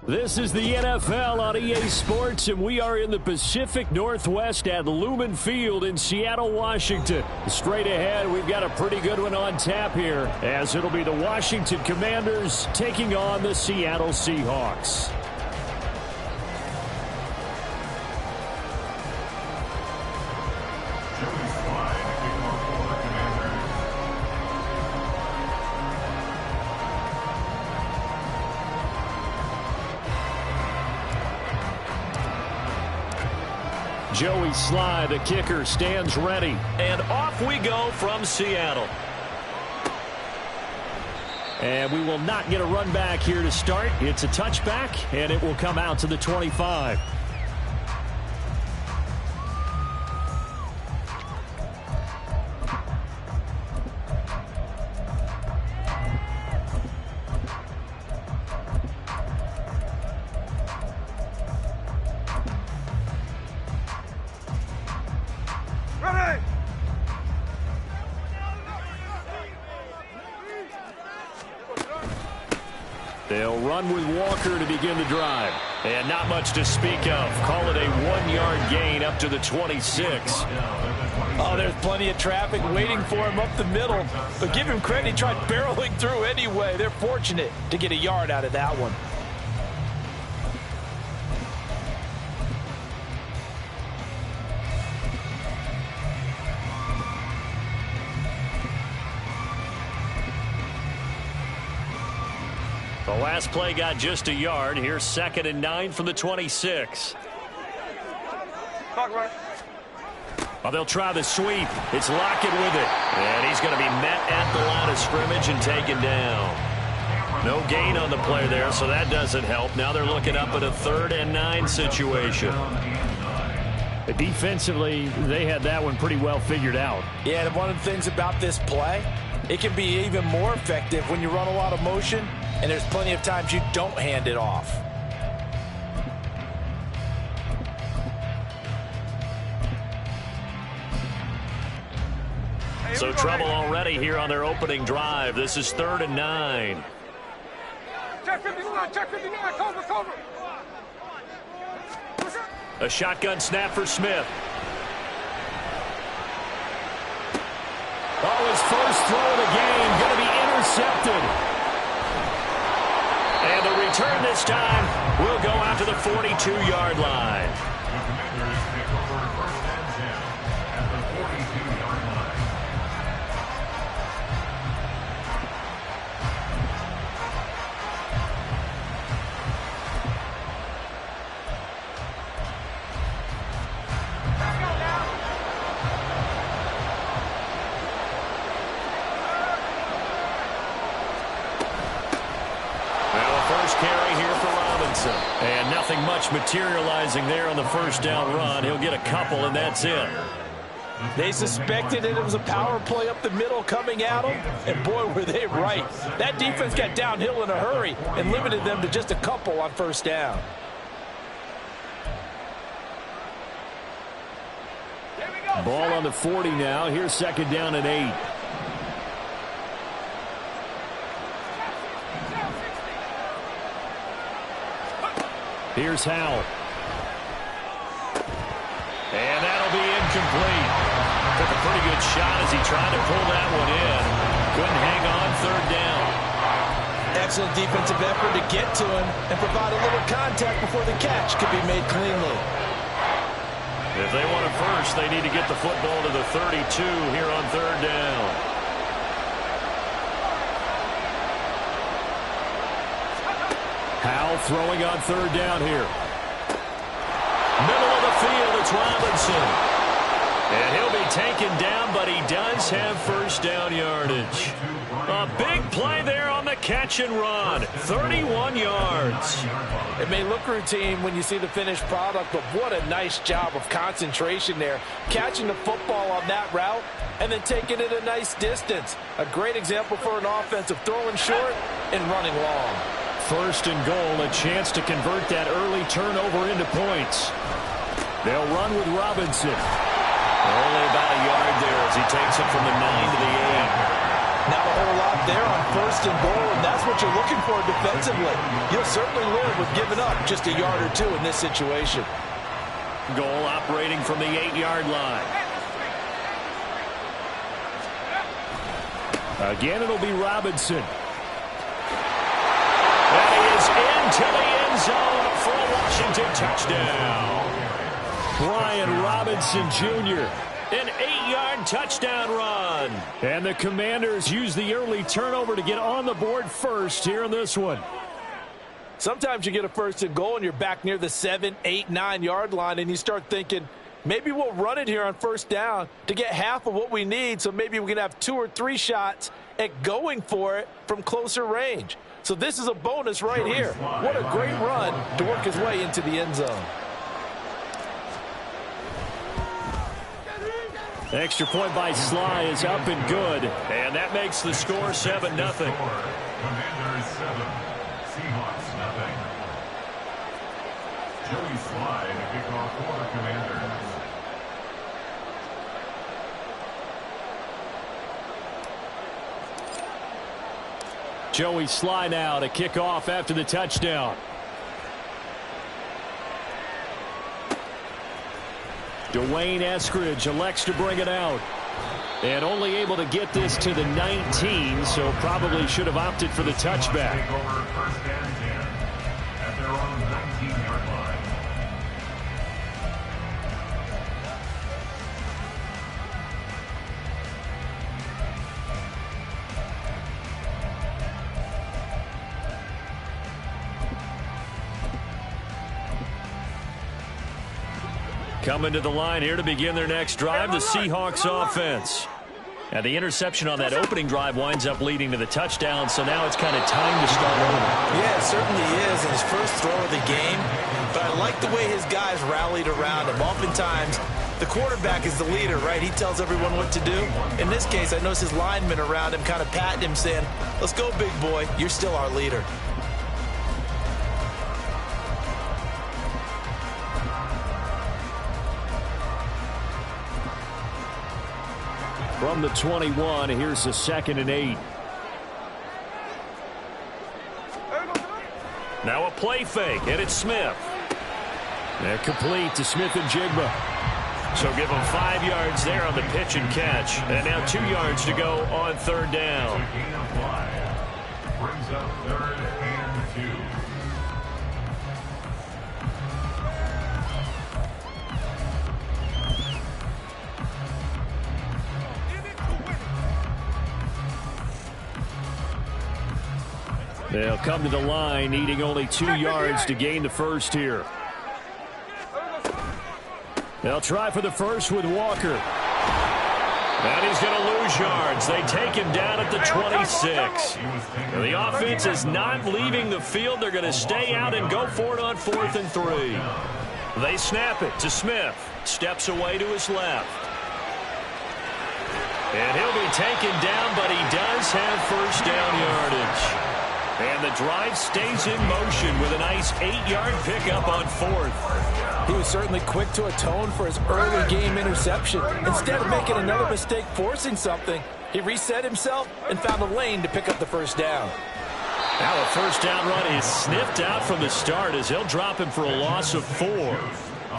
This is the NFL on EA Sports, and we are in the Pacific Northwest at Lumen Field in Seattle, Washington. Straight ahead, we've got a pretty good one on tap here, as it'll be the Washington Commanders taking on the Seattle Seahawks. Joey Sly, the kicker, stands ready. And off we go from Seattle. And we will not get a run back here to start. It's a touchback, and it will come out to the 25. They'll run with Walker to begin the drive. And not much to speak of. Call it a 1-yard gain up to the 26. Oh, there's plenty of traffic waiting for him up the middle. But give him credit, he tried barreling through anyway. They're fortunate to get a yard out of that one. The last play got just a yard. Here's 2nd and 9 from the 26. Well, they'll try the sweep. It's Lockett with it. And he's going to be met at the line of scrimmage and taken down. No gain on the play there, so that doesn't help. Now they're looking up at a 3rd and 9 situation. Defensively, they had that one pretty well figured out. Yeah, and one of the things about this play, it can be even more effective when you run a lot of motion, and there's plenty of times you don't hand it off. So trouble already here on their opening drive. This is 3rd and 9. Check 59, cover. A shotgun snap for Smith. Oh, his first throw of the game going to be intercepted. And the return this time will go out to the 42-yard line. Carry here for Robinson. And nothing much materializing there on the first down run. He'll get a couple, and that's it. They suspected that it was a power play up the middle coming at them, and boy, were they right. That defense got downhill in a hurry and limited them to just a couple on first down. Ball on the 40 now. Here's 2nd down and 8. Here's Howell. And that'll be incomplete. Took a pretty good shot as he tried to pull that one in. Couldn't hang on 3rd down. Excellent defensive effort to get to him and provide a little contact before the catch could be made cleanly. If they want it first, they need to get the football to the 32 here on 3rd down. Howell throwing on 3rd down here. Middle of the field, it's Robinson. And he'll be taken down, but he does have first down yardage. A big play there on the catch and run. 31 yards. It may look routine when you see the finished product, but what a nice job of concentration there. Catching the football on that route and then taking it a nice distance. A great example for an offense of throwing short and running long. 1st and goal, a chance to convert that early turnover into points. They'll run with Robinson. Only about a yard there as he takes it from the 9 to the 8. Not a whole lot there on 1st and goal, and that's what you're looking for defensively. You'll certainly live with giving up just a yard or two in this situation. Goal operating from the 8-yard line. Again, it'll be Robinson. And he is into the end zone for a Washington touchdown. Brian Robinson Jr., an 8-yard touchdown run. And the Commanders use the early turnover to get on the board first here in this one. Sometimes you get a 1st and goal and you're back near the 7, 8, 9-yard line, and you start thinking, maybe we'll run it here on 1st down to get half of what we need, so maybe we can have 2 or 3 shots at going for it from closer range. So this is a bonus right here. What a great run to work his way into the end zone. The extra point by Sly is up and good. And that makes the score 7-0. Commanders 7, Seahawks 0. Joey Sly to kick off for the Commanders. Joey Sly now to kick off after the touchdown. Dwayne Eskridge elects to bring it out. And only able to get this to the 19, so probably should have opted for the touchback. Take over 1st and 10 at their own 19-yard line. Coming to the line here to begin their next drive, the Seahawks offense. And the interception on that opening drive winds up leading to the touchdown, so now it's kind of time to start over. Yeah, it certainly is, in his first throw of the game. But I like the way his guys rallied around him. Oftentimes, the quarterback is the leader, right? He tells everyone what to do. In this case, I noticed his linemen around him kind of patting him, saying, let's go, big boy. You're still our leader. From the 21, here's the 2nd and 8. Now a play fake, and it's Smith. They're complete to Smith and Jigba. So give him 5 yards there on the pitch and catch. And now 2 yards to go on 3rd down. Gain of 5. Brings up 3rd and 2. They'll come to the line, needing only 2 yards to gain the first here. They'll try for the first with Walker. And he's going to lose yards. They take him down at the 26. The offense is not leaving the field. They're going to stay out and go for it on 4th and 3. They snap it to Smith. Steps away to his left. And he'll be taken down, but he does have 1st down yardage. And the drive stays in motion with a nice 8-yard pickup on 4th. He was certainly quick to atone for his early game interception. Instead of making another mistake forcing something, he reset himself and found a lane to pick up the 1st down. Now a 1st down run is sniffed out from the start as they'll drop him for a loss of 4.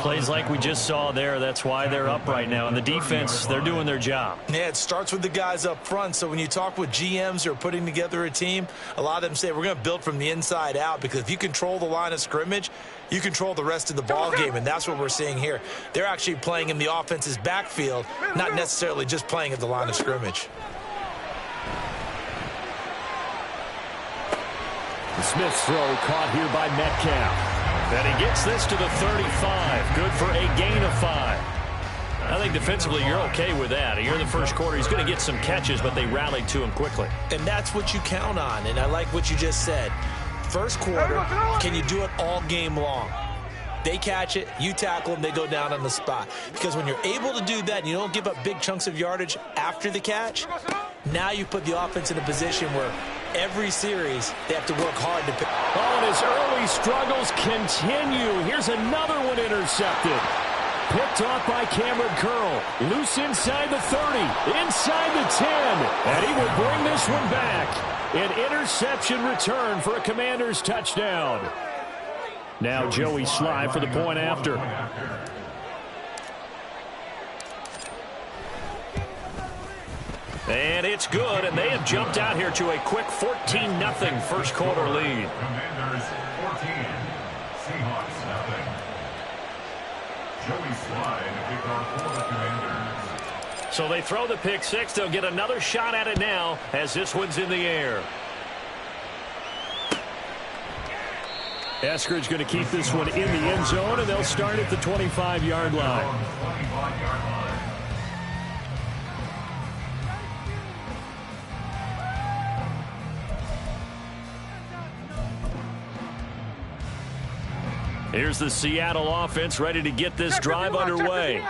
Plays like we just saw there. That's why they're up right now. And the defense, they're doing their job. Yeah, it starts with the guys up front. So when you talk with GMs who are putting together a team, a lot of them say we're going to build from the inside out, because if you control the line of scrimmage, you control the rest of the ball game, and that's what we're seeing here. They're actually playing in the offense's backfield, not necessarily just playing at the line of scrimmage. The Smith's throw caught here by Metcalf. And he gets this to the 35. Good for a gain of 5. I think defensively you're okay with that. Here in the first quarter, he's going to get some catches, but they rallied to him quickly. And that's what you count on, and I like what you just said. First quarter, can you do it all game long? They catch it, you tackle them, they go down on the spot. Because when you're able to do that and you don't give up big chunks of yardage after the catch, now you put the offense in a position where every series they have to work hard to pick. Oh, and his early struggles continue. Here's another one intercepted. Picked off by Cameron Curl. Loose inside the 30. Inside the 10. And he will bring this one back. An interception return for a Commanders touchdown. Now Joey Sly for the point after. And it's good, and they have jumped out here to a quick 14-0 first quarter lead. Commanders 14, Seahawks 0. Joey Sly to kick off for the Commanders. So they throw the pick six. They'll get another shot at it now as this one's in the air. Eskridge going to keep this one in the end zone, and they'll start at the 25-yard line. 25-yard line. Here's the Seattle offense ready to get this drive underway.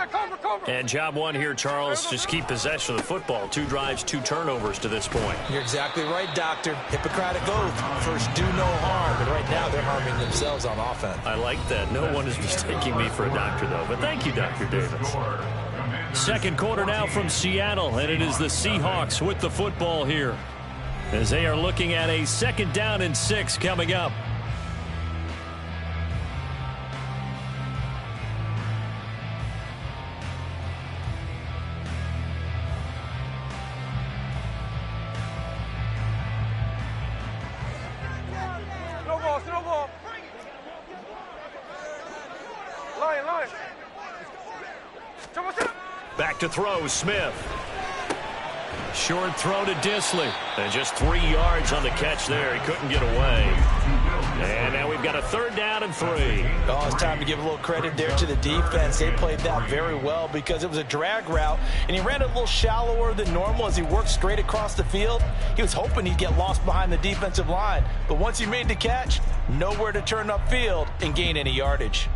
And job one here, Charles, just keep possession of the football. 2 drives, 2 turnovers to this point. You're exactly right, Doctor. Hippocratic oath. First, do no harm. But right now, they're harming themselves on offense. I like that. No one is mistaking me for a doctor, though. But thank you, Dr. Davis. Second quarter now from Seattle, and it is the Seahawks with the football here, as they are looking at a 2nd down and 6 coming up. Snowball. Lion. Back to throw, Smith. Short throw to Disley. And just 3 yards on the catch there. He couldn't get away. And now we've got a 3rd down and 3. Oh, it's time to give a little credit there to the defense. They played that very well because it was a drag route, and he ran it a little shallower than normal as he worked straight across the field. He was hoping he'd get lost behind the defensive line, but once he made the catch, nowhere to turn upfield and gain any yardage.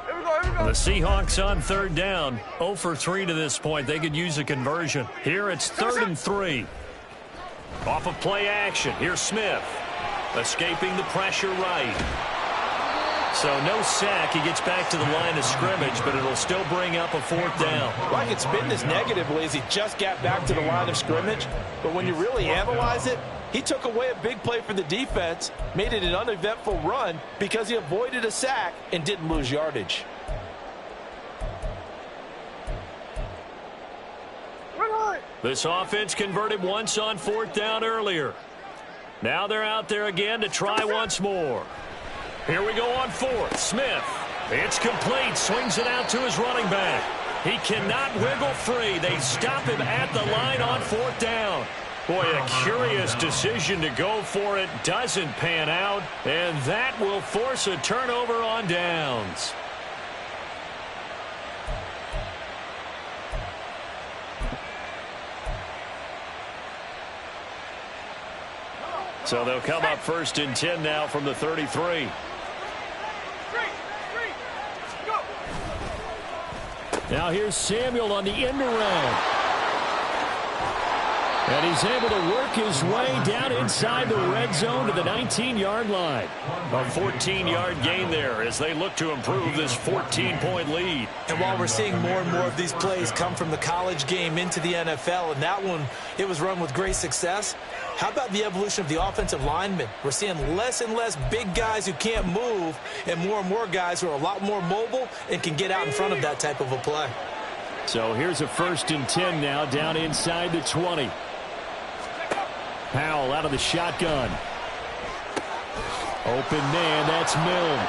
The Seahawks on 3rd down. 0 for 3 to this point. They could use a conversion. Here it's 3rd and 3. Off of play action. Here's Smith. Escaping the pressure right. So no sack. He gets back to the line of scrimmage, but it'll still bring up a 4th down. Well, I could spin this negatively as he just got back to the line of scrimmage, but when you really analyze it, he took away a big play for the defense, made it an uneventful run because he avoided a sack and didn't lose yardage. This offense converted once on 4th down earlier. Now they're out there again to try once more. Here we go on 4th. Smith. It's complete. Swings it out to his running back. He cannot wiggle free. They stop him at the line on 4th down. Boy, a curious decision to go for it. Doesn't pan out. And that will force a turnover on downs. So they'll come up 1st and 10 now from the 33. Now here's Samuel on the end around. And he's able to work his way down inside the red zone to the 19-yard line. A 14-yard gain there as they look to improve this 14-point lead. And while we're seeing more and more of these plays come from the college game into the NFL, and that one, it was run with great success, how about the evolution of the offensive linemen? We're seeing less and less big guys who can't move and more guys who are a lot more mobile and can get out in front of that type of a play. So here's a 1st and 10 now down inside the 20. Powell out of the shotgun. Open man, that's Milne.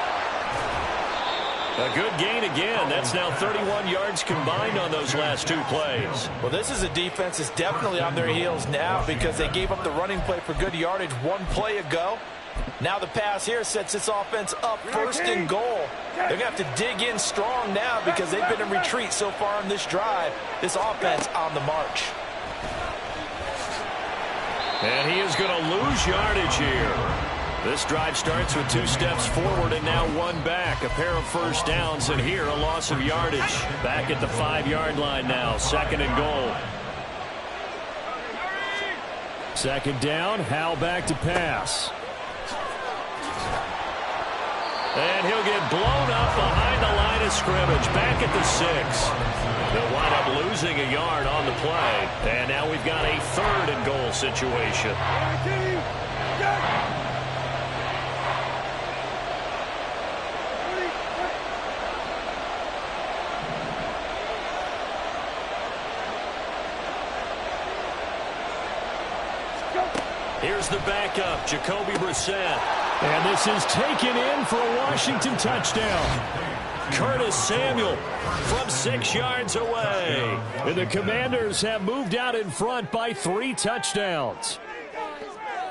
A good gain again. That's now 31 yards combined on those last 2 plays. Well, this is a defense that's definitely on their heels now because they gave up the running play for good yardage 1 play ago. Now the pass here sets this offense up 1st and goal. They're going to have to dig in strong now because they've been in retreat so far in this drive. This offense on the march. And he is going to lose yardage here. This drive starts with 2 steps forward and now 1 back. A pair of 1st downs, and here a loss of yardage. Back at the 5-yard line now, 2nd and goal. 2nd down, Howell back to pass. And he'll get blown up behind the line line of scrimmage, back at the 6. They'll wind up losing a yard on the play. And now we've got a 3rd and goal situation. Here's the backup, Jacoby Brissett. And this is taken in for a Washington touchdown. Curtis Samuel from 6 yards away. And the Commanders have moved out in front by 3 touchdowns.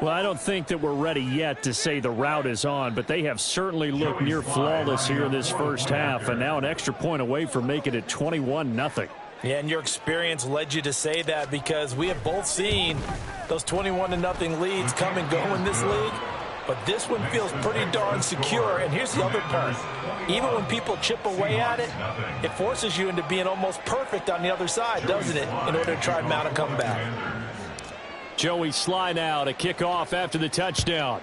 Well, I don't think that we're ready yet to say the route is on, but they have certainly looked near flawless here in this first half, and now an extra point away from making it 21-0. Yeah, and your experience led you to say that because we have both seen those 21-0 leads come and go in this league. But this one feels pretty darn secure. And here's the other part. Even when people chip away at it, it forces you into being almost perfect on the other side, doesn't it, in order to try and mount a comeback. Joey Sly now to kick off after the touchdown.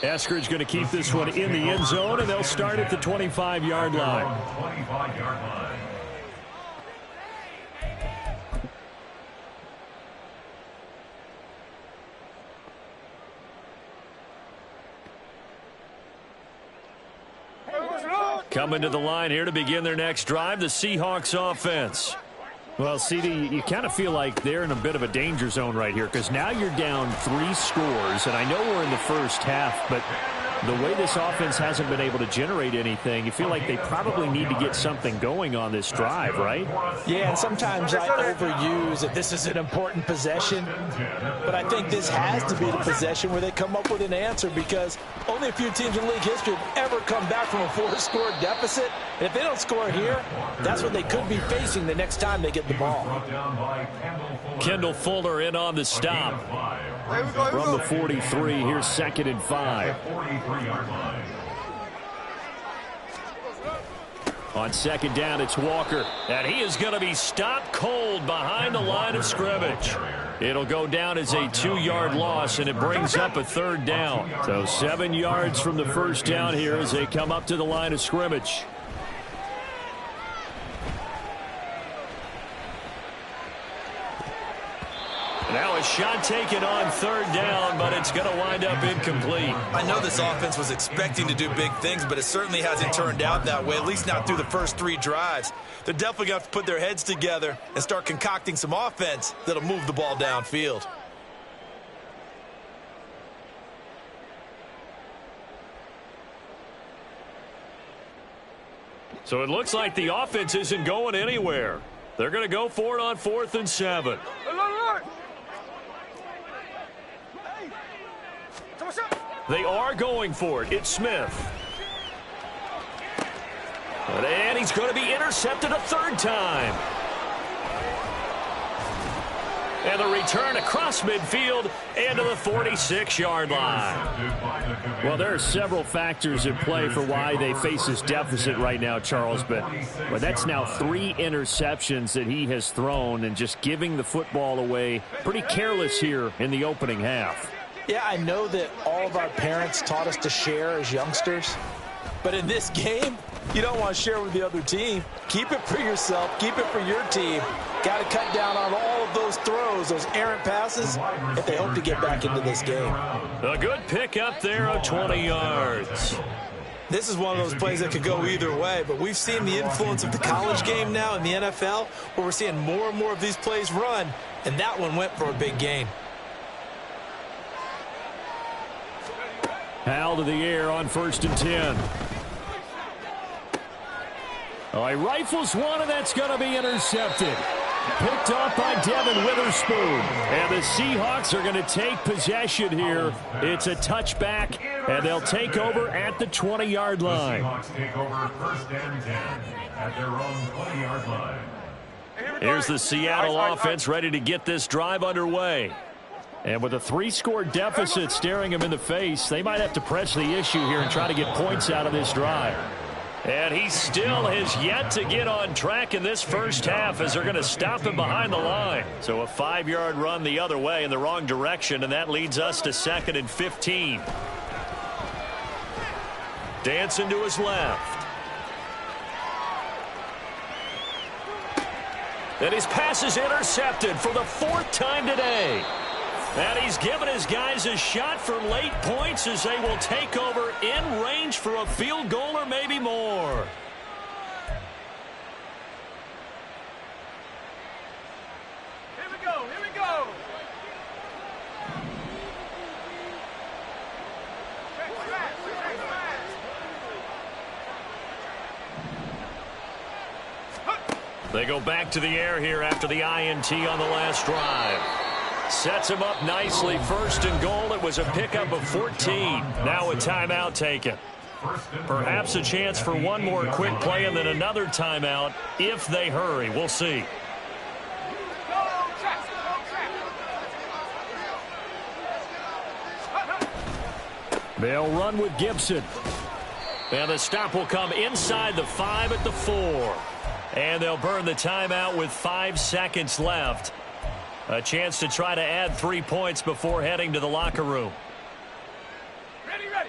Eskridge going to keep this one in the end zone, and they'll start at the 25-yard line. 25-yard line. Coming to the line here to begin their next drive, the Seahawks offense. Well, CD, you kind of feel like they're in a bit of a danger zone right here because now you're down 3 scores, and I know we're in the first half, but the way this offense hasn't been able to generate anything, you feel like they probably need to get something going on this drive, right? Yeah, and sometimes I overuse that this is an important possession, but I think this has to be the possession where they come up with an answer because only a few teams in league history have ever come back from a 4-score deficit. And if they don't score here, that's what they could be facing the next time they get the ball. Kendall Fuller in on the stop. From the 43, here's 2nd and 5. On 2nd down, it's Walker. And he is going to be stopped cold behind the line of scrimmage. It'll go down as a 2-yard loss, and it brings up a 3rd down. So 7 yards from the first down here as they come up to the line of scrimmage. Now a shot taken on 3rd down, but it's going to wind up incomplete. I know this offense was expecting to do big things, but it certainly hasn't turned out that way, at least not through the first 3 drives. They're definitely going to have to put their heads together and start concocting some offense that'll move the ball downfield. So it looks like the offense isn't going anywhere. They're going to go for it on 4th and 7. They are going for it. It's Smith. And he's going to be intercepted a 3rd time. And the return across midfield and to the 46-yard line. Well, there are several factors at play for why they face this deficit right now, Charles. But that's now 3 interceptions that he has thrown and just giving the football away pretty careless here in the opening half. Yeah, I know that all of our parents taught us to share as youngsters. But in this game, you don't want to share with the other team. Keep it for yourself. Keep it for your team. Got to cut down on all of those throws, those errant passes, if they hope to get back into this game. A good pickup there of 20 yards. This is one of those plays that could go either way, but we've seen the influence of the college game now in the NFL, where we're seeing more and more of these plays run, and that one went for a big gain. Hal to the air on 1st and 10. Oh, he rifles one, and that's going to be intercepted. Picked off by Devin Witherspoon. And the Seahawks are going to take possession here. It's a touchback, and they'll take over at the 20-yard line. The Seahawks take over 1st and 10 at their own 20-yard line. Here's the Seattle offense ready to get this drive underway. And with a 3-score deficit staring him in the face, they might have to press the issue here and try to get points out of this drive. And he still has yet to get on track in this first half as they're going to stop him behind the line. So a 5-yard run the other way in the wrong direction, and that leads us to 2nd and 15. Dancing to his left. And his pass is intercepted for the 4th time today. And he's given his guys a shot for late points as they will take over in range for a field goal or maybe more. Here we go, here we go. They go back to the air here after the INT on the last drive. Sets him up nicely. 1st and goal. It was a pickup of 14. Now a timeout taken. Perhaps a chance for one more quick play and then another timeout if they hurry. We'll see. They'll run with Gibson. And the stop will come inside the 5 at the 4. And they'll burn the timeout with 5 seconds left. A chance to try to add 3 points before heading to the locker room. Ready, ready.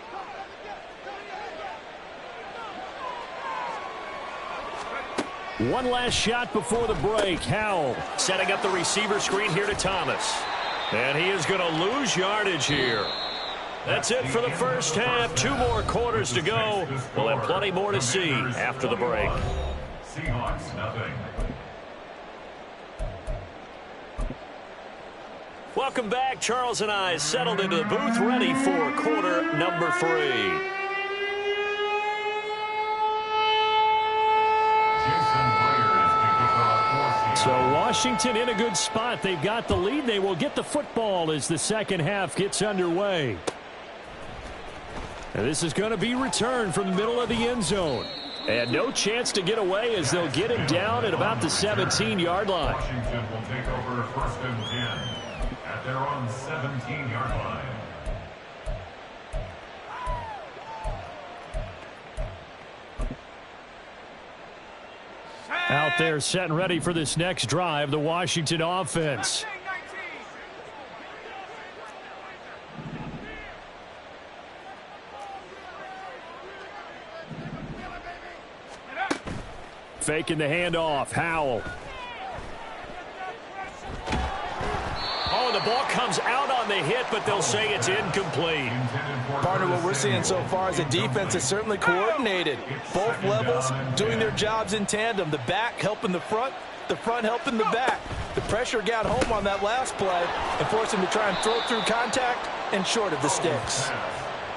One last shot before the break. Howell setting up the receiver screen here to Thomas. And he is going to lose yardage here. That's it for the first half. 2 more quarters to go. We'll have plenty more to see after the break. Seahawks, nothing. Welcome back. Charles and I settled into the booth ready for quarter number 3. So Washington in a good spot. They've got the lead. They will get the football as the second half gets underway. And this is going to be returned from the middle of the end zone. And no chance to get away as they'll get him down at about the 17-yard line. Washington will take over 1st and 10 at their own 17-yard line. Out there set and ready for this next drive, the Washington offense. Faking the handoff. Howell. Oh, the ball comes out on the hit, but they'll say it's incomplete. Partner, what we're seeing so far is a defense is certainly coordinated. Both levels doing their jobs in tandem. The back helping the front helping the back. The pressure got home on that last play and forced him to try and throw through contact and short of the sticks.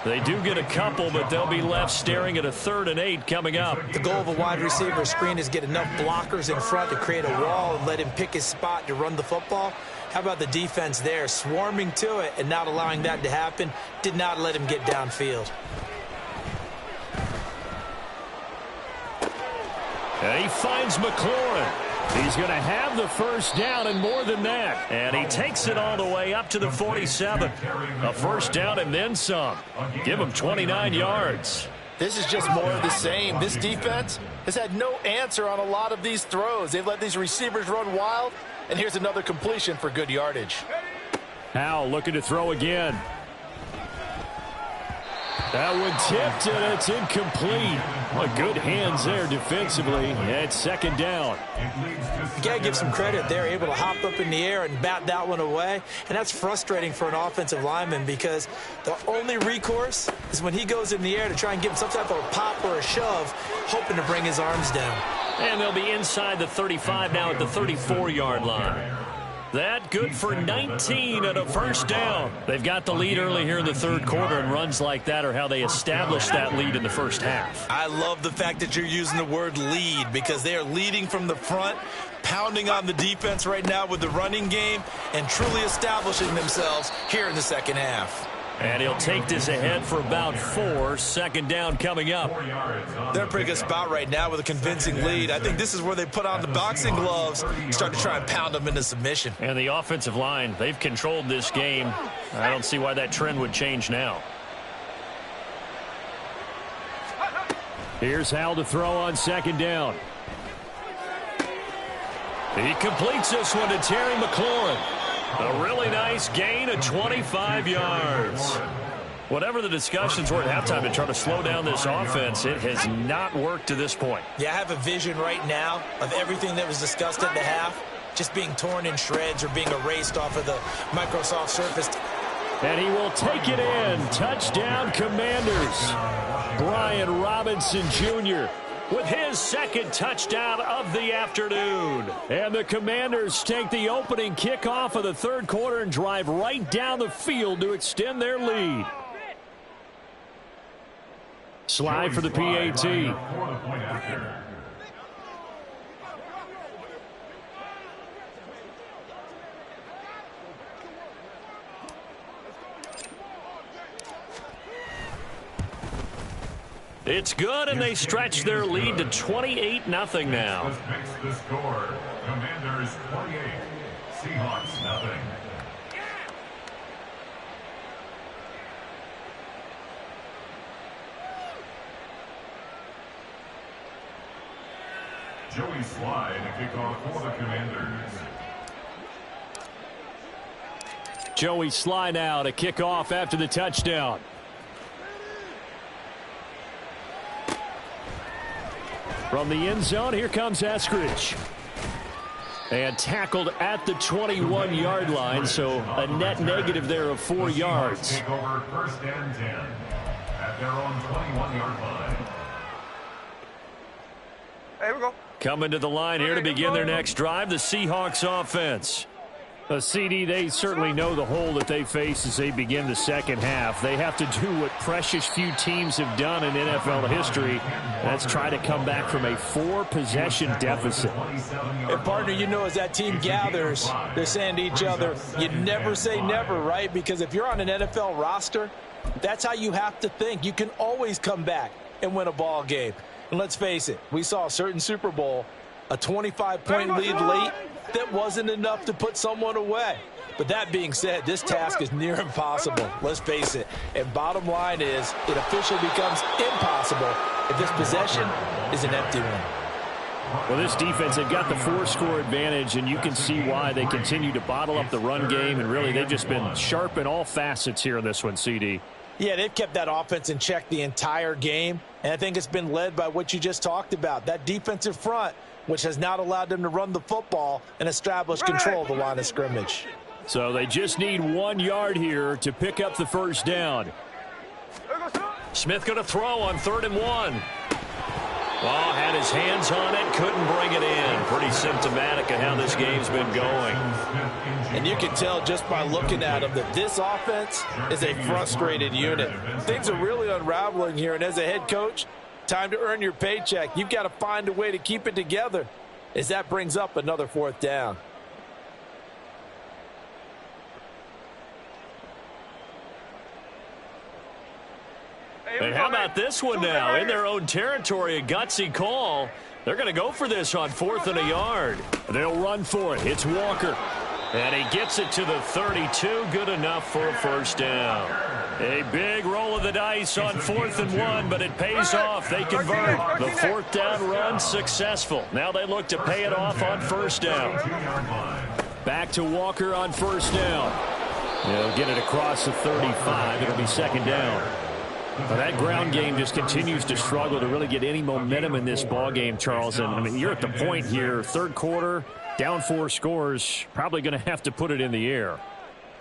They do get a couple, but they'll be left staring at a 3rd and 8 coming up. The goal of a wide receiver screen is get enough blockers in front to create a wall and let him pick his spot to run the football. How about the defense there, swarming to it and not allowing that to happen? Did not let him get downfield. And he finds McLaurin. He's going to have the first down and more than that. And he takes it all the way up to the 47. A first down and then some. Give him 29 yards. This is just more of the same. This defense has had no answer on a lot of these throws. They've let these receivers run wild, and here's another completion for good yardage. Howell looking to throw again. That one tipped, and it's incomplete. Well, good hands there defensively. And 2nd down. You got to give some credit. They're able to hop up in the air and bat that one away. And that's frustrating for an offensive lineman because the only recourse is when he goes in the air to try and give him some type of a pop or a shove, hoping to bring his arms down. And they'll be inside the 35 now at the 34-yard line. That good for 19 and a first down. They've got the lead early here in the 3rd quarter, and runs like that are how they establish that lead in the first half. I love the fact that you're using the word lead because they are leading from the front, pounding on the defense right now with the running game, and truly establishing themselves here in the second half. And he'll take this ahead for about 4. 2nd down coming up. They're in a pretty good spot right now with a convincing lead. I think this is where they put on the boxing gloves, start to try and pound them into submission. And the offensive line, they've controlled this game. I don't see why that trend would change now. Here's Howell to throw on 2nd down. He completes this one to Terry McLaurin. A really nice gain of 25 yards. Whatever the discussions were at halftime to try to slow down this offense, it has not worked to this point. Yeah, I have a vision right now of everything that was discussed at the half just being torn in shreds or being erased off of the Microsoft Surface. And he will take it in. Touchdown, Commanders. Brian Robinson Jr. with his second touchdown of the afternoon. And the Commanders take the opening kickoff of the third quarter and drive right down the field to extend their lead. Slide for the PAT. It's good, and they stretch their lead to 28-0 now. Makes the score. Commanders 28, Seahawks nothing. Joey Slide to kick off for the Commanders. Joey Sly now to kick off after the touchdown. From the end zone, here comes Eskridge. And tackled at the 21-yard line, so a net negative there of 4 yards. Take over first and 10 at their own 21-yard line. Hey, we go. Coming to the line here to begin their next drive, the Seahawks offense. CD, they certainly know the hole that they face as they begin the second half. They have to do what precious few teams have done in NFL history. That's try to come back from a 4-possession deficit. And, partner, you know, as that team gathers, they're saying to each other, you never say never, right? Because if you're on an NFL roster, that's how you have to think. You can always come back and win a ball game. And let's face it, we saw a certain Super Bowl, a 25-point lead late, that wasn't enough to put someone away. But that being said, this task is near impossible. Let's face it. And bottom line is, it officially becomes impossible if this possession is an empty one. Well, this defense, they've got the 4-score advantage, and you can see why they continue to bottle up the run game. And really, they've just been sharp in all facets here in this one, CD. Yeah, they've kept that offense in check the entire game. And I think it's been led by what you just talked about, that defensive front, which has not allowed them to run the football and establish control of the line of scrimmage. So they just need 1 yard here to pick up the first down. Smith going to throw on 3rd and 1. Well, had his hands on it, couldn't bring it in. Pretty symptomatic of how this game's been going. And you can tell just by looking at them that this offense is a frustrated unit. Things are really unraveling here, and as a head coach, time to earn your paycheck. You've got to find a way to keep it together as that brings up another 4th down. And how about this one now? In their own territory, a gutsy call. They're going to go for this on 4th and a yard. They'll run for it. It's Walker. And he gets it to the 32. Good enough for a first down. A big roll of the dice on 4th and 1, but it pays off. They convert. The 4th down run successful. Now they look to pay it off on 1st down. Back to Walker on 1st down. They'll get it across the 35. It'll be 2nd down. Well, that ground game just continues to struggle to really get any momentum in this ball game, Charles. And I mean, you're at the point here, 3rd quarter, down 4 scores, probably going to have to put it in the air.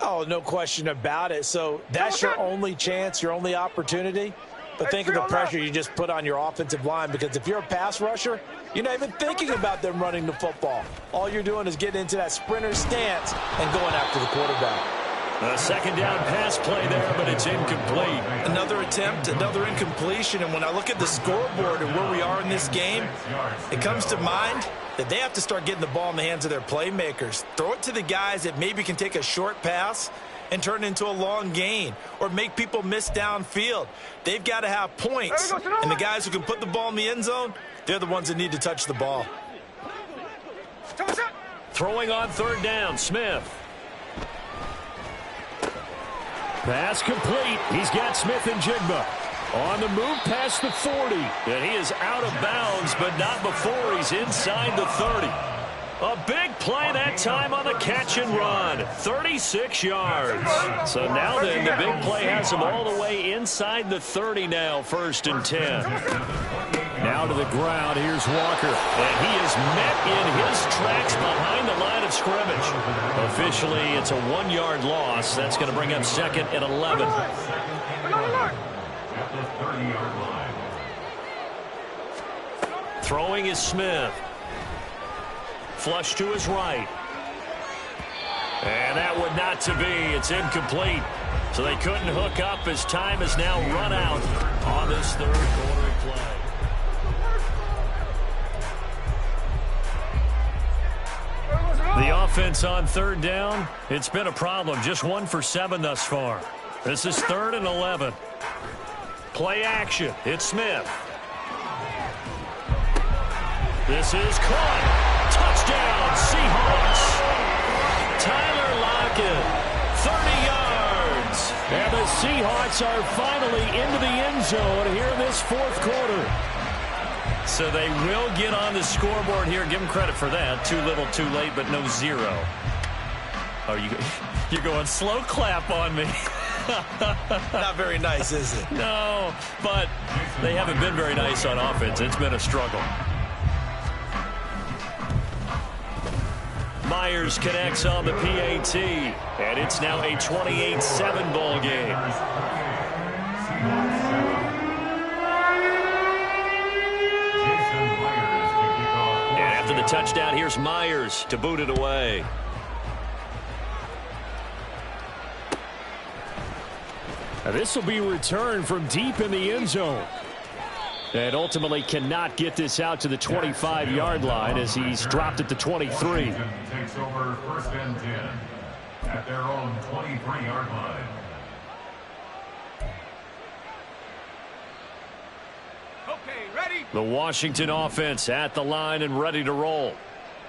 Oh, no question about it. So that's your only chance, your only opportunity. But think of the pressure you just put on your offensive line, because if you're a pass rusher, you're not even thinking about them running the football. All you're doing is getting into that sprinter stance and going after the quarterback. A 2nd down pass play there, but it's incomplete. Another attempt, another incompletion. And when I look at the scoreboard and where we are in this game, it comes to mind that they have to start getting the ball in the hands of their playmakers. Throw it to the guys that maybe can take a short pass and turn it into a long gain or make people miss downfield. They've got to have points. And the guys who can put the ball in the end zone, they're the ones that need to touch the ball. Throwing on 3rd down, Smith. Pass complete. He's got Smith and Jigba. On the move past the 40. And he is out of bounds, but not before he's inside the 30. A big play that time on the catch and run. 36 yards. So now then, the big play has him all the way inside the 30 now, 1st and 10. Now to the ground. Here's Walker. And he is met in his tracks behind the line of scrimmage. Officially, it's a 1-yard loss. That's going to bring up 2nd and 11. Throwing is Smith. Flush to his right. And that would not to be. It's incomplete. So they couldn't hook up as time has now run out on this 3rd quarter play. The offense on 3rd down, it's been a problem. Just 1 for 7 thus far. This is 3rd and 11. Play action. It's Smith. This is caught. Touchdown, Seahawks. Tyler Lockett, 30 yards. And the Seahawks are finally into the end zone here in this 4th quarter. So they will get on the scoreboard here. Give them credit for that. Too little, too late, but no 0. Oh, you're going slow clap on me. Not very nice, is it? No, but they haven't been very nice on offense. It's been a struggle. Myers connects on the PAT, and it's now a 28-7 ball game. And after the touchdown, here's Myers to boot it away. Now this will be returned from deep in the end zone. And ultimately cannot get this out to the 25-yard line as he's dropped at the 23. Takes over 1st and 10 at their own 23-yard line. Okay, ready? The Washington offense at the line and ready to roll.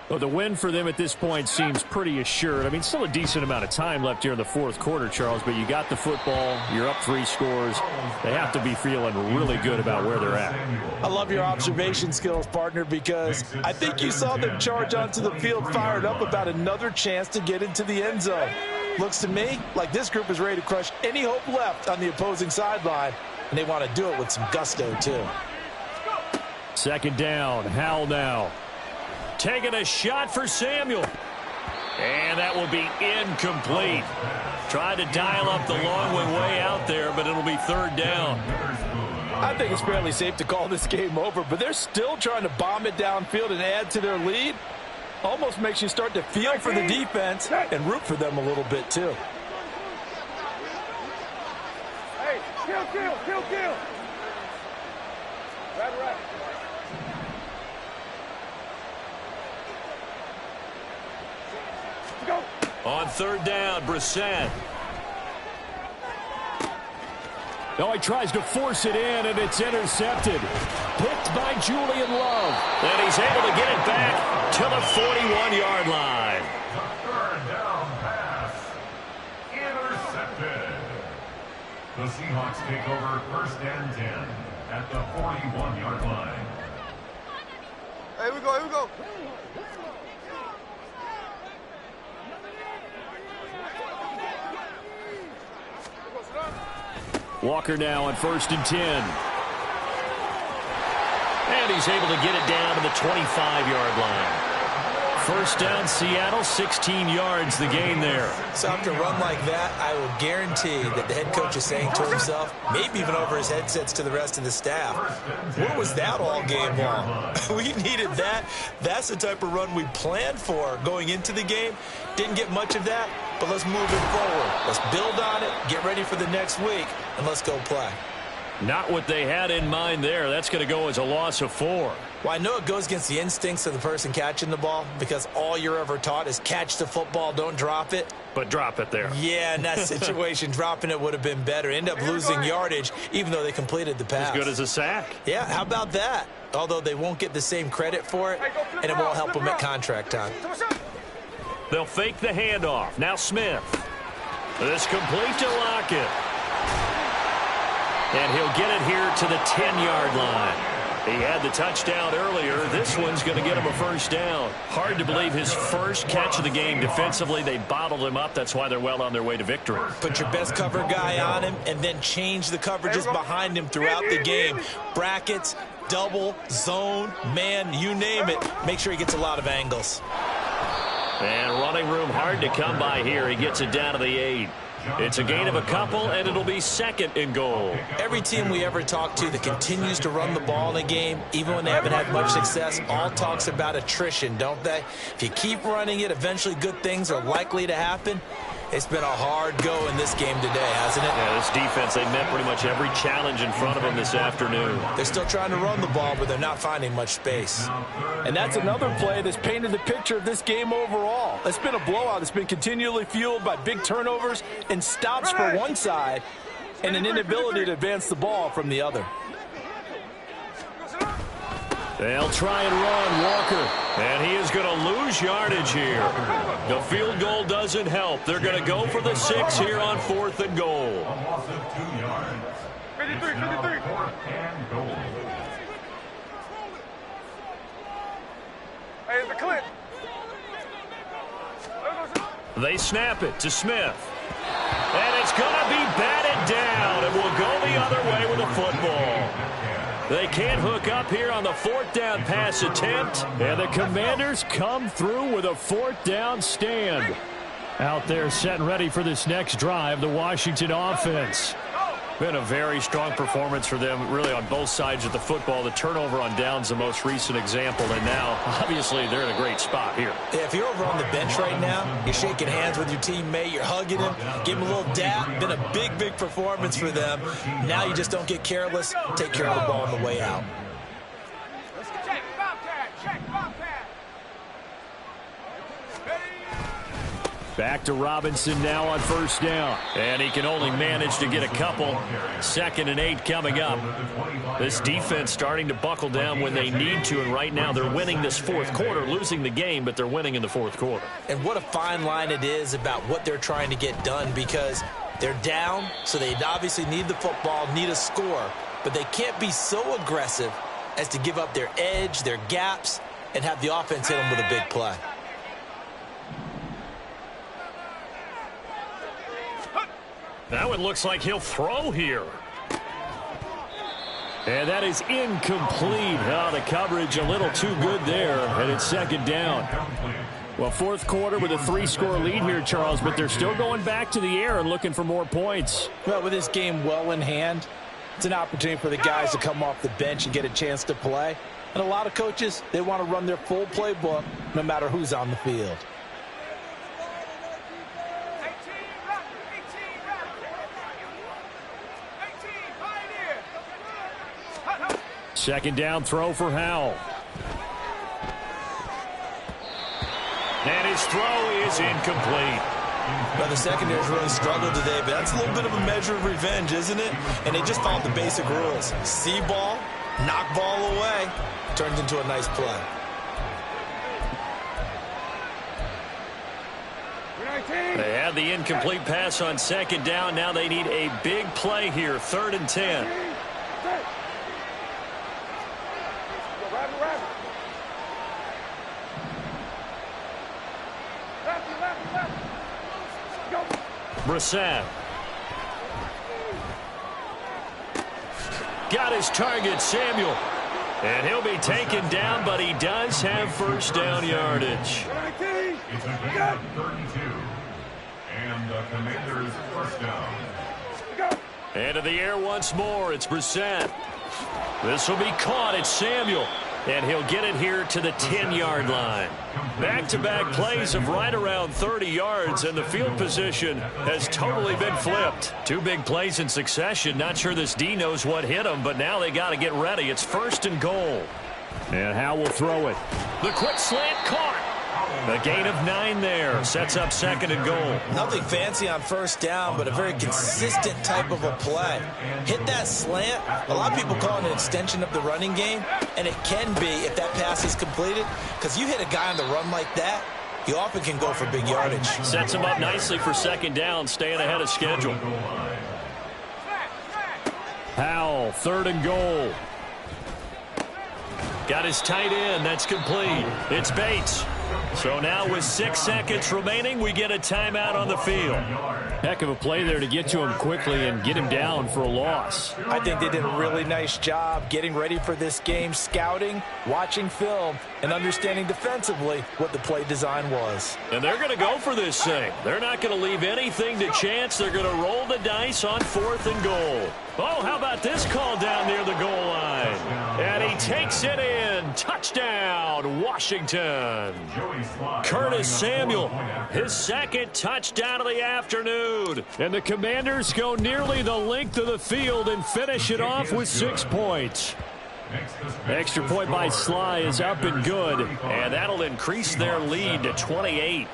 Well, the win for them at this point seems pretty assured. I mean, still a decent amount of time left here in the 4th quarter, Charles, but you got the football, you're up 3 scores. They have to be feeling really good about where they're at. I love your observation skills, partner, because I think you saw them charge onto the field fired up about another chance to get into the end zone. Looks to me like this group is ready to crush any hope left on the opposing sideline, and they want to do it with some gusto, too. 2nd down, Howell now. Taking a shot for Samuel. And that will be incomplete. Tried to dial up the long way out there, but it'll be 3rd down. I think it's fairly safe to call this game over, but they're still trying to bomb it downfield and add to their lead. Almost makes you start to feel for the defense and root for them a little bit, too. Hey, kill. Right. Go. On 3rd down, Brissett. No, he tries to force it in, and it's intercepted. Picked by Julian Love. And he's able to get it back to the 41-yard line. The 3rd down pass. Intercepted. The Seahawks take over 1st and 10 at the 41-yard line. Here we go. Walker now on 1st and 10. And he's able to get it down to the 25-yard line. 1st down, Seattle, 16 yards the gain there. So after a run like that, I will guarantee that the head coach is saying to himself, maybe even over his headsets to the rest of the staff, where was that all game long? We needed that. That's the type of run we planned for going into the game. Didn't get much of that, but let's move it forward. Let's build on it, get ready for the next week, and let's go play. Not what they had in mind there. That's going to go as a loss of 4. Well, I know it goes against the instincts of the person catching the ball because all you're ever taught is catch the football, don't drop it. But drop it there. Yeah, in that situation, dropping it would have been better. End up losing yardage, even though they completed the pass. As good as a sack. Yeah, how about that? Although they won't get the same credit for it, and it won't help them at contract time. They'll fake the handoff. Now Smith. This complete to Lockett. And he'll get it here to the 10-yard line. He had the touchdown earlier. This one's going to get him a first down. Hard to believe his first catch of the game defensively. They bottled him up. That's why they're well on their way to victory. Put your best cover guy on him and then change the coverages behind him throughout the game. Brackets, double, zone, man, you name it. Make sure he gets a lot of angles. And running room hard to come by here. He gets it down to the 8. It's a gain of a couple, and it'll be second and goal. Every team we ever talk to that continues to run the ball in a game, even when they haven't had much success, all talks about attrition, don't they? If you keep running it, eventually good things are likely to happen. It's been a hard go in this game today, hasn't it? Yeah, this defense, they met pretty much every challenge in front of them this afternoon. They're still trying to run the ball, but they're not finding much space. And that's another play that's painted the picture of this game overall. It's been a blowout. It's been continually fueled by big turnovers and stops for one side and an inability to advance the ball from the other. They'll try and run Walker, and he is going to lose yardage here. The field goal doesn't help. They're going to go for the 6 here on 4th and goal. A loss of 2 yards. 53, 53. 4th and goal. Hey, the clip. They snap it to Smith. And it's going to be batted down, and will go the other way with a football. They can't hook up here on the 4th down pass attempt. And the Commanders come through with a 4th down stand. Out there set and ready for this next drive, the Washington offense. Been a very strong performance for them, really, on both sides of the football. The turnover on downs, the most recent example, and now, obviously, they're in a great spot here. Yeah, if you're over on the bench right now, you're shaking hands with your teammate, you're hugging him, give him a little dap. Been a big, big performance for them. Now you just don't get careless. Take care of the ball on the way out. Check, Bobcat, check, Bobcat. Back to Robinson now on 1st down. And he can only manage to get a couple. 2nd and 8 coming up. This defense starting to buckle down when they need to, and right now they're winning this 4th quarter, losing the game, but they're winning in the 4th quarter. And what a fine line it is about what they're trying to get done, because they're down, so they obviously need the football, need a score, but they can't be so aggressive as to give up their edge, their gaps, and have the offense hit them with a big play. That one looks like he'll throw here. And that is incomplete. Oh, the coverage a little too good there, and it's 2nd down. Well, 4th quarter with a 3-score lead here, Charles, but they're still going back to the air and looking for more points. Well, with this game well in hand, it's an opportunity for the guys to come off the bench and get a chance to play. And a lot of coaches, they want to run their full playbook no matter who's on the field. 2nd down throw for Howell. And his throw is incomplete. Well, the secondary's really struggled today, but that's a little bit of a measure of revenge, isn't it? And they just followed the basic rules. See ball, knock ball away, turns into a nice play. They had the incomplete pass on 2nd down. Now they need a big play here, 3rd and 10. Brissett. Got his target, Samuel. And he'll be taken down, but he does have 1st down yardage. It's a gain of 32. And the Commanders' 1st down. Into the air once more. It's Brissett. This will be caught. It's Samuel. And he'll get it here to the 10-yard line. Back-to-back plays of right around 30 yards, and the field position has totally been flipped. 2 big plays in succession. Not sure this D knows what hit him, but now they got to get ready. It's 1st and goal. And Howe will throw it. The quick slant caught. A gain of 9 there. Sets up 2nd and goal. Nothing fancy on 1st down, but a very consistent type of a play. Hit that slant. A lot of people call it an extension of the running game, and it can be if that pass is completed, because you hit a guy on the run like that, you often can go for big yardage. Sets him up nicely for 2nd down, staying ahead of schedule. Howell, 3rd and goal. Got his tight end. That's complete. It's Bates. So now with 6 seconds remaining, we get a timeout on the field. Heck of a play there to get to him quickly and get him down for a loss. I think they did a really nice job getting ready for this game, scouting, watching film, and understanding defensively what the play design was. And they're going to go for this thing. They're not going to leave anything to chance. They're going to roll the dice on 4th and goal. Oh, how about this call down near the goal line? And he takes it in. Touchdown, Washington. Curtis Samuel, his 2nd touchdown of the afternoon. And the Commanders go nearly the length of the field and finish it off with 6 points. Extra point by Sly is up and good. And that'll increase their lead to 28.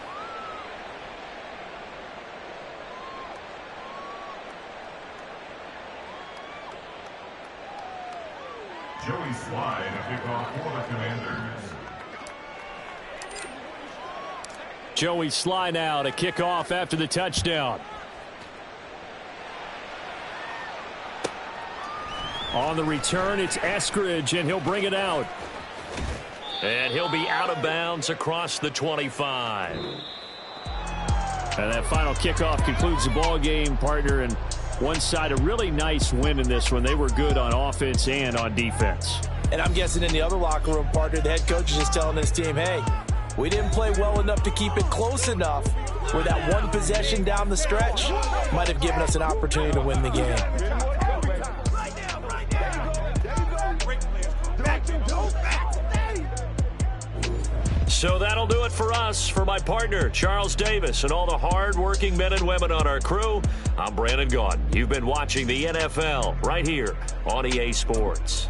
Joey Sly to pick off for the Commanders. Joey Sly now to kick off after the touchdown. On the return, it's Eskridge, and he'll bring it out. And he'll be out of bounds across the 25. And that final kickoff concludes the ball game, partner. And one side, a really nice win in this one. They were good on offense and on defense. And I'm guessing in the other locker room, partner, the head coach is just telling his team, hey, we didn't play well enough to keep it close enough where that one possession down the stretch might have given us an opportunity to win the game. So that'll do it for us. For my partner, Charles Davis, and all the hard-working men and women on our crew, I'm Brandon Gaudin. You've been watching the NFL right here on EA Sports.